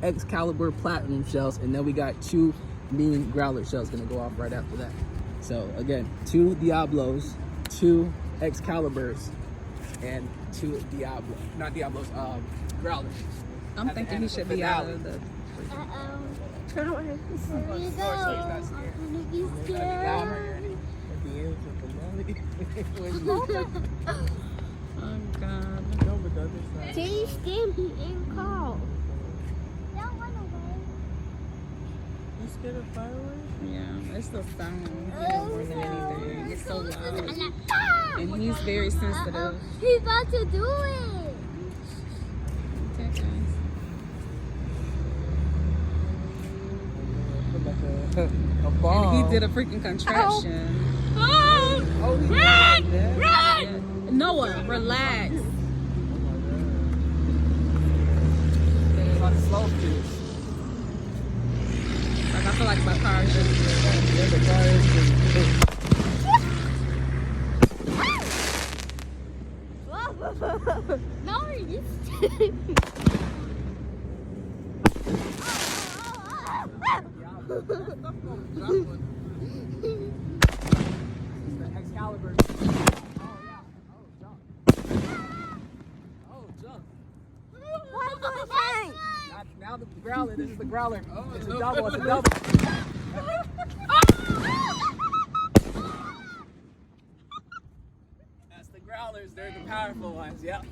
Excalibur Platinum shells, and then we got 2 mean Growler shells gonna go off right after that. So again, 2 Diablos, 2 Excaliburs, and 2 Growlers. I'm thinking he should be out of the. Here you go. He's scared. Oh God. Stay Stampy and call. Don't run away. You scared of fireworks? Yeah, it's the sound more than anything. It's so loud, and he's very sensitive. He's about to do it. Okay, guys. A bomb. And he did a freaking contraption. Oh, he Run! did that? Run! Yeah. Noah, relax. It's on slow fuse. Like I feel like my car is just. Yeah, the car is No, you Excalibur. Oh yeah. Oh jump. Oh jump. Now the Growler. This is the Growler. It's a double. It's a double. That's the Growlers. They're the powerful ones. Yep.